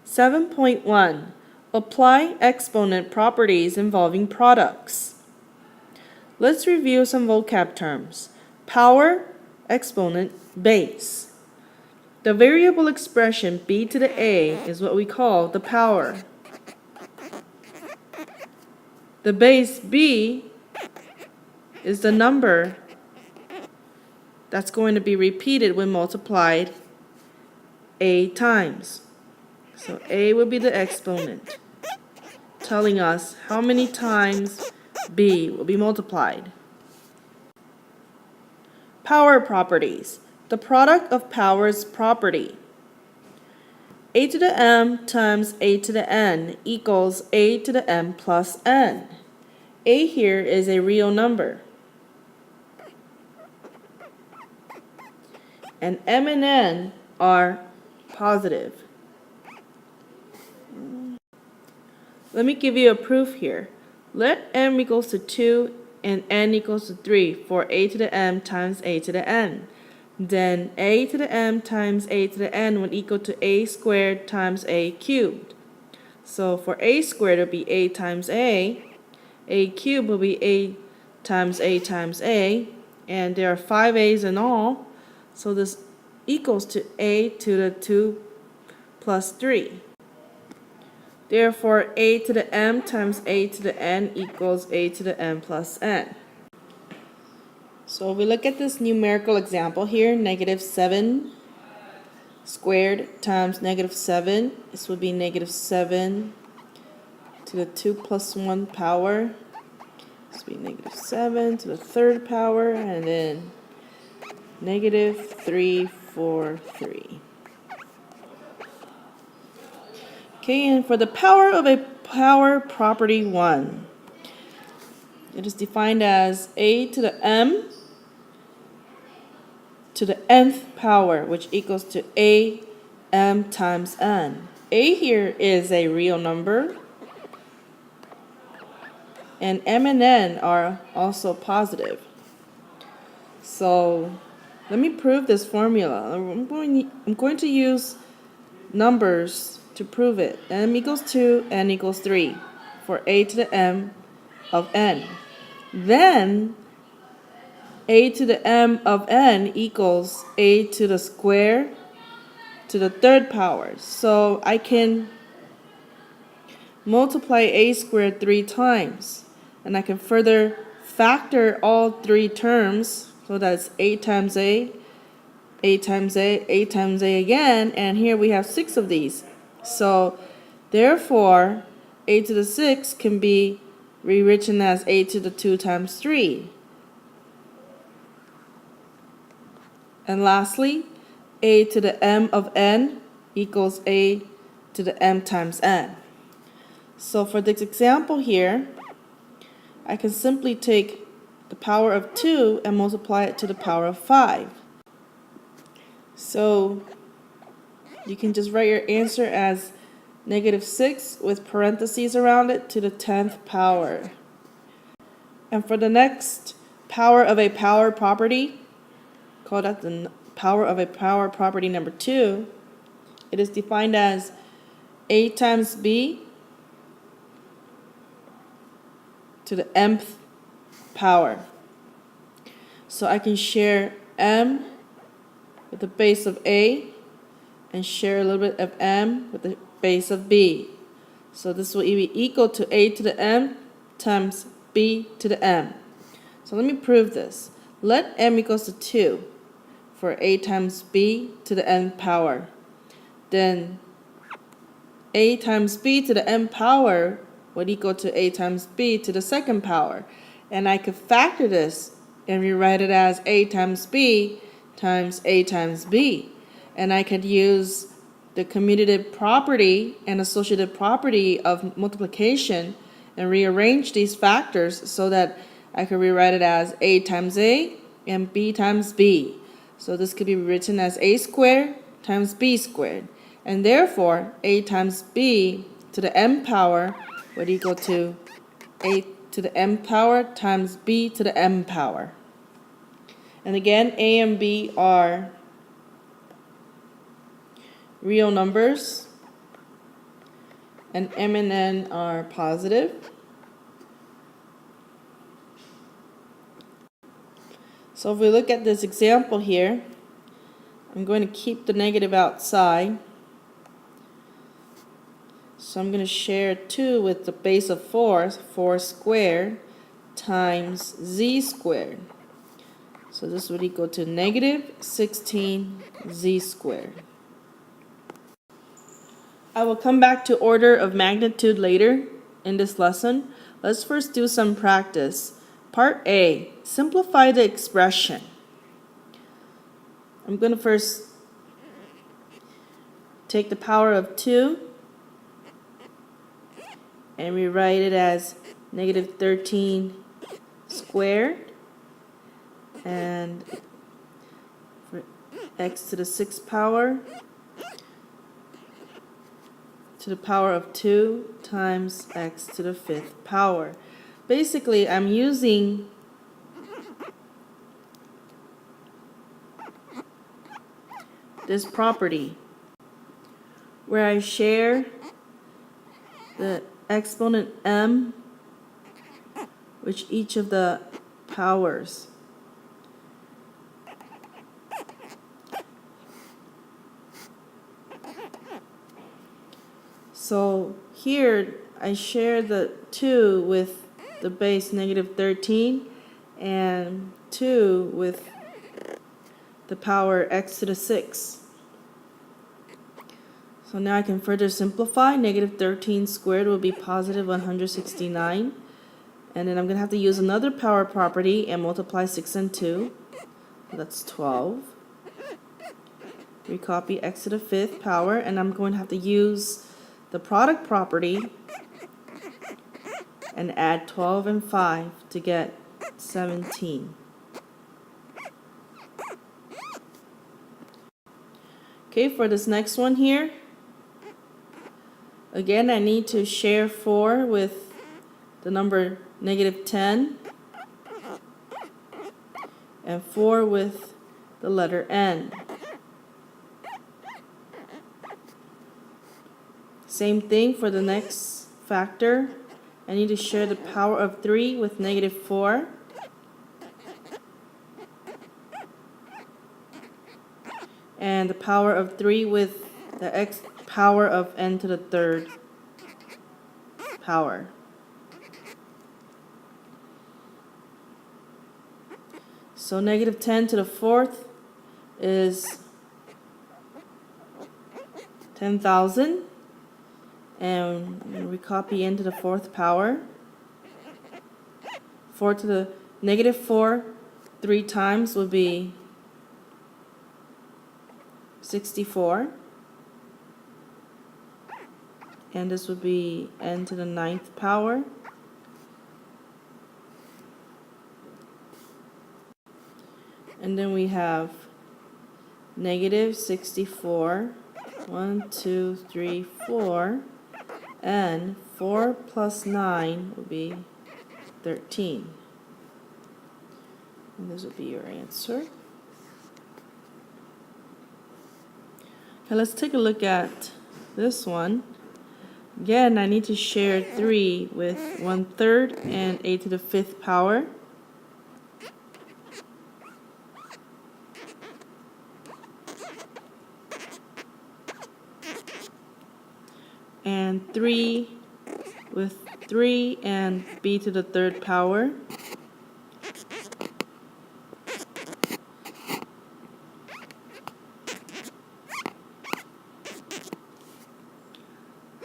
7.1 Apply exponent properties involving products. Let's review some vocab terms. Power, exponent, base. The variable expression b to the a is what we call the power. The base b is the number that's going to be repeated when multiplied a times. So a will be the exponent, telling us how many times b will be multiplied. Power properties. The product of powers property. A to the m times a to the n equals a to the m plus n. A here is a real number. And m and n are positive. Let me give you a proof here. Let m equals to 2 and n equals to 3 for a to the m times a to the n. Then a to the m times a to the n would equal to a squared times a cubed. So for a squared it will be a times a cubed will be a times a, and there are 5 a's in all, so this equals to a to the 2 plus 3. Therefore, a to the m times a to the n equals a to the m plus n. So if we look at this numerical example here, negative 7 squared times negative 7, this would be negative 7 to the 2 plus 1 power. This would be negative 7 to the third power, and then negative 343. Okay, and for the power of a power property 1, it is defined as a to the m to the nth power, which equals to a m times n. A here is a real number, and m and n are also positive. So let me prove this formula. I'm going to use numbers to prove it. M equals 2, n equals 3 for a to the m of n. Then a to the m of n equals a to the square to the third power. So I can multiply a squared 3 times, and I can further factor all 3 terms, so that's a times a times a times a again, and here we have 6 of these. So therefore a to the 6 can be rewritten as a to the 2 times 3. And lastly, a to the m of n equals a to the m times n. So for this example here, I can simply take the power of 2 and multiply it to the power of 5. So you can just write your answer as negative 6 with parentheses around it to the 10th power. And for the next power of a power property, call that the power of a power property number 2, it is defined as a times b to the mth power. So I can share m with the base of a and share a little bit of m with the base of b. So this will be equal to a to the m times b to the m. So let me prove this. Let m equals to 2 for a times b to the n power. Then a times b to the n power would equal to a times b to the second power. And I could factor this and rewrite it as a times b times a times b. And I could use the commutative property and associative property of multiplication and rearrange these factors so that I could rewrite it as a times a and b times b. So this could be written as a squared times b squared. And therefore, a times b to the m power would equal to a to the m power times b to the m power. And again, a and b are real numbers. and m and n are positive. So if we look at this example here, I'm going to keep the negative outside. So I'm going to share 2 with the base of 4, 4 squared times z squared. So this would equal to negative 16z squared. I will come back to order of magnitude later in this lesson. Let's first do some practice. Part A, simplify the expression. I'm going to first take the power of 2 and rewrite it as negative 13 squared, and for x to the 6th power to the power of 2 times x to the 5th power. Basically, I'm using this property where I share the exponent m with each of the powers. So here I share the 2 with the base negative 13 and 2 with the power x to the 6. So now I can further simplify. Negative 13 squared will be positive 169. And then I'm going to have to use another power property and multiply 6 and 2. That's 12. Recopy x to the 5th power, and I'm going to have to use the product property and add 12 and 5 to get 17. Okay, for this next one here, again I need to share 4 with the number negative 10 and 4 with the letter n. Same thing for the next factor. I need to share the power of 3 with negative 4. And the power of 3 with the x power of n to the 3rd power. So negative 10 to the 4th is 10,000. And I'm going to recopy n to the 4th power. 4 to the negative 4 3 times would be 64. And this would be n to the 9th power. And then we have negative 64, 1, 2, 3, 4, and 4 plus 9 would be 13. And this would be your answer. Okay, let's take a look at this one. Again, I need to share 3 with 1/3 and a to the 5th power. And 3 with 3 and b to the 3rd power.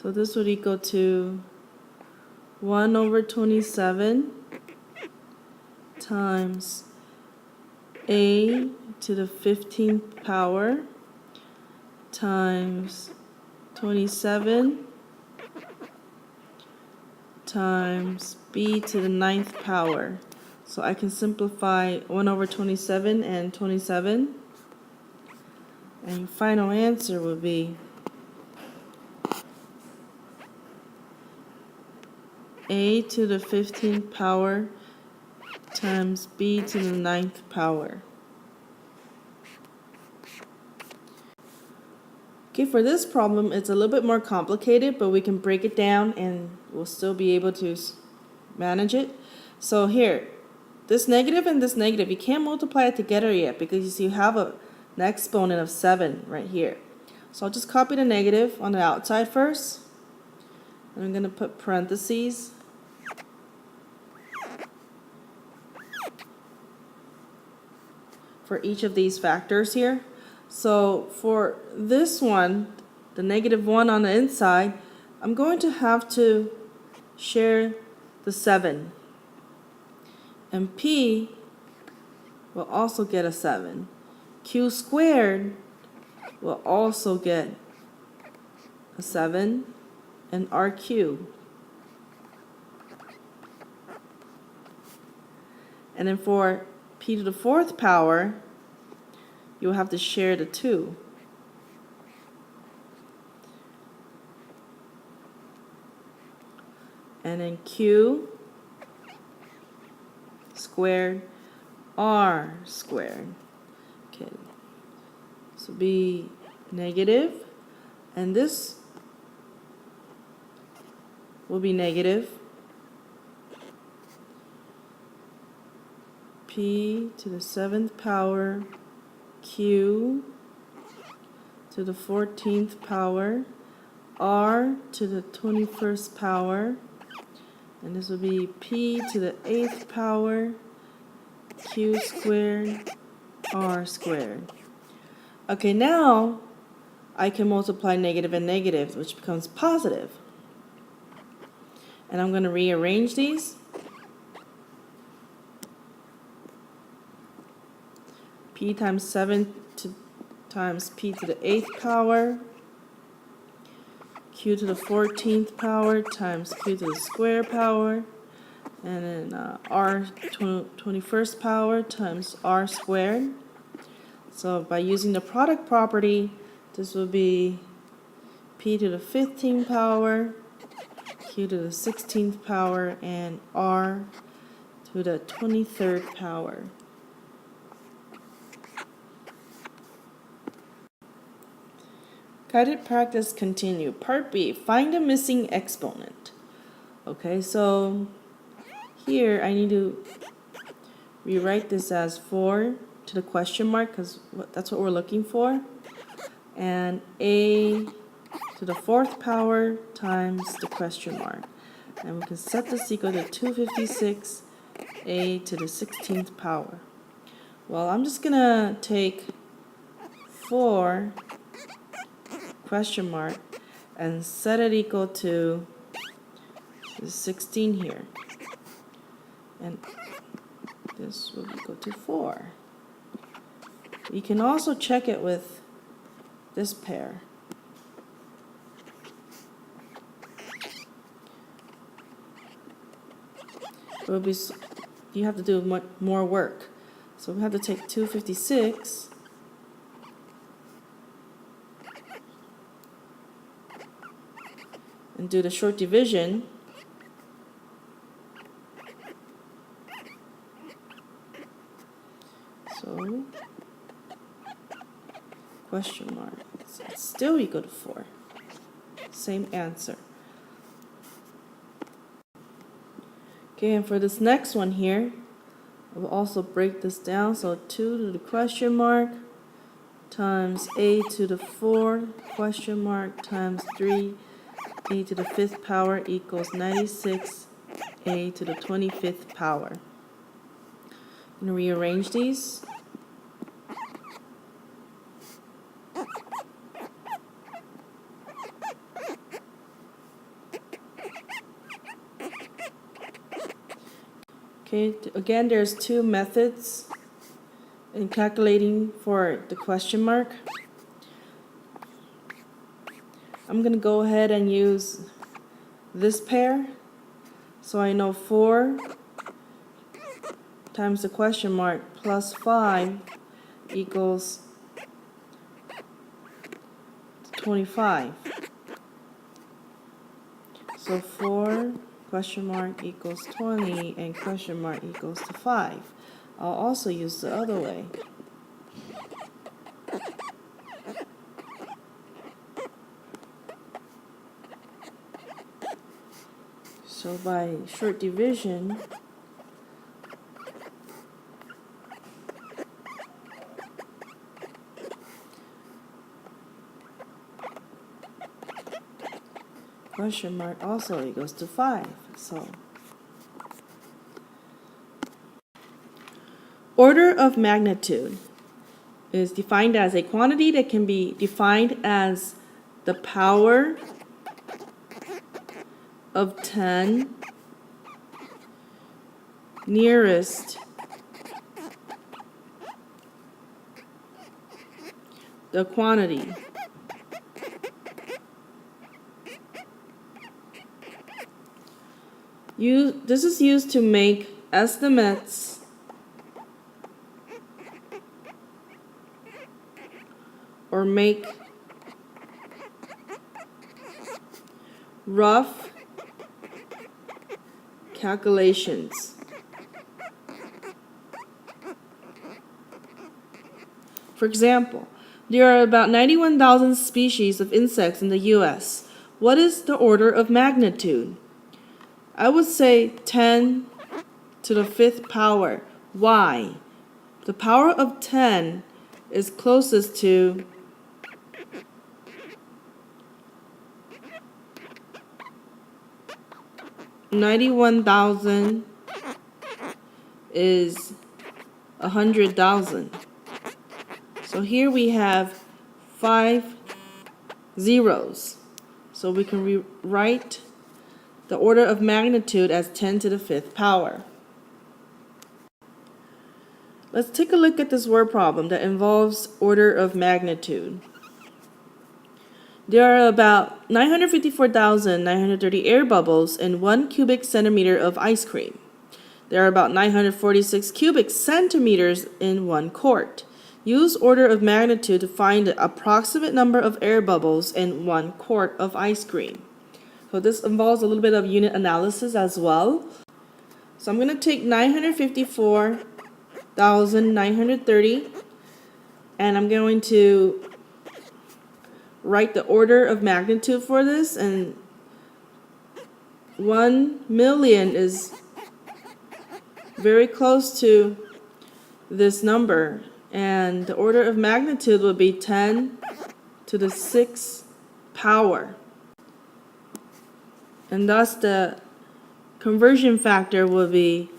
So this would equal to 1/27 times a to the 15th power times 27 times b to the 9th power. So I can simplify 1/27 and 27. And your final answer would be a to the 15th power times b to the 9th power. Okay, for this problem, it's a little bit more complicated, but we can break it down and we'll still be able to manage it. So here, this negative and this negative, you can't multiply it together yet because you have an exponent of 7 right here. So I'll just copy the negative on the outside first. And I'm going to put parentheses. For each of these factors here. So for this one, the -1 on the inside, I'm going to have to share the 7. And P will also get a 7. Q squared will also get a 7. And RQ. And then for P to the 4th power, you'll have to share the 2. And then Q squared R squared. Okay, this will be negative, and this will be negative. P to the 7th power, Q to the 14th power, R to the 21st power, and this will be P to the 8th power, Q squared, R squared. Okay, now I can multiply negative and negative, which becomes positive. And I'm going to rearrange these. P times 7 times P to the 8th power, Q to the 14th power times Q to the square power, and then R 21st power times R squared. So by using the product property, this will be P to the 15th power, Q to the 16th power, and R to the 23rd power. Guided practice continue. Part B, find a missing exponent. Okay, so here I need to rewrite this as 4 to the question mark because that's what we're looking for. And A to the 4th power times the question mark. And we can set this equal to 256 A to the 16th power. Well, I'm just going to take 4 question mark and set it equal to the 16 here, and this will equal to 4. You can also check it with this pair. It will be, you have to do much more work, so we have to take 256 and do the short division. So, question mark. So it's still equal to 4. Same answer. Okay, and for this next one here, I will also break this down. So 2 to the question mark times A to the 4th question mark times 3 A to the 5th power equals 96 A to the 25th power. I'm going to rearrange these. Okay, again, there's 2 methods in calculating for the question mark. I'm going to go ahead and use this pair. So I know 4 times the question mark plus 5 equals 25. So 4 question mark equals 20 and question mark equals to 5. I'll also use the other way. So by short division, question mark also equals to 5. So order of magnitude is defined as a quantity that can be defined as the power of 10 nearest the quantity. This is used to make estimates or make rough calculations. For example, there are about 91,000 species of insects in the US. What is the order of magnitude? I would say 10 to the 5th power. Why? The power of 10 is closest to 91,000 is 100,000. So here we have 5 zeros. So we can rewrite the order of magnitude as 10 to the 5th power. Let's take a look at this word problem that involves order of magnitude. There are about 954,930 air bubbles in 1 cubic centimeter of ice cream. There are about 946 cubic centimeters in 1 quart. Use order of magnitude to find the approximate number of air bubbles in 1 quart of ice cream. So this involves a little bit of unit analysis as well. So I'm going to take 954,930 and I'm going to write the order of magnitude for this, and 1 million is very close to this number, and the order of magnitude would be 10 to the 6th power. And thus the conversion factor will be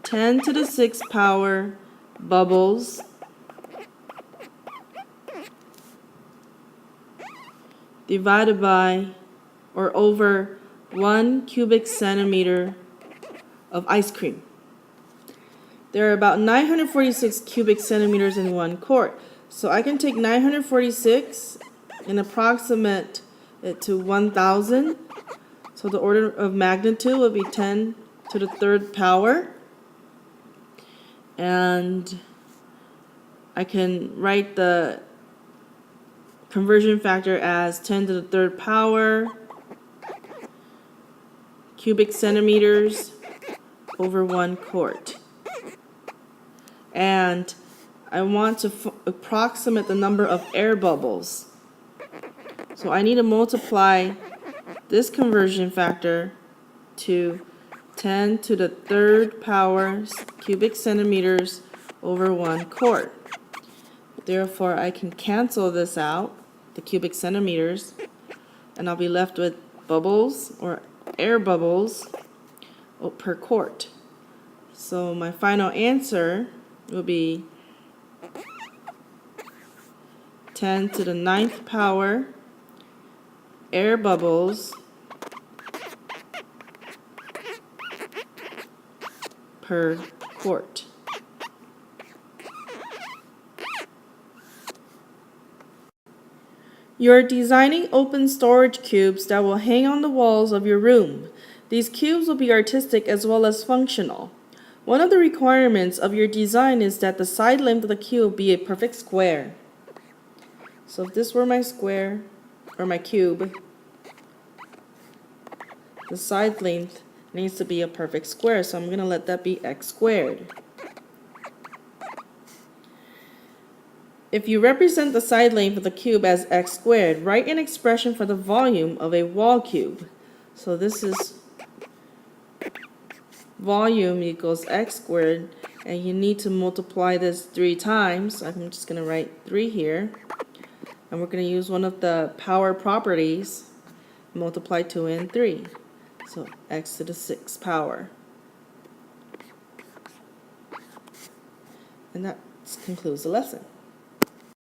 10 to the 6th power bubbles divided by or over 1 cubic centimeter of ice cream. There are about 946 cubic centimeters in 1 quart. So I can take 946 and approximate it to 1,000. So the order of magnitude will be 10 to the 3rd power. And I can write the conversion factor as 10 to the 3rd power cubic centimeters over 1 quart. And I want to approximate the number of air bubbles. So I need to multiply this conversion factor to 10 to the 3rd power cubic centimeters over 1 quart. Therefore, I can cancel this out, the cubic centimeters, and I'll be left with bubbles or air bubbles per quart. So my final answer will be 10 to the 9th power air bubbles per quart. You're designing open storage cubes that will hang on the walls of your room. These cubes will be artistic as well as functional. One of the requirements of your design is that the side length of the cube be a perfect square. So if this were my square, or my cube, the side length needs to be a perfect square, so I'm going to let that be x squared. If you represent the side length of the cube as x squared, write an expression for the volume of a wall cube. So this is volume equals x squared, and you need to multiply this 3 times. I'm just going to write 3 here. And we're going to use one of the power properties, multiply 2 and 3. So x to the 6th power. And that concludes the lesson.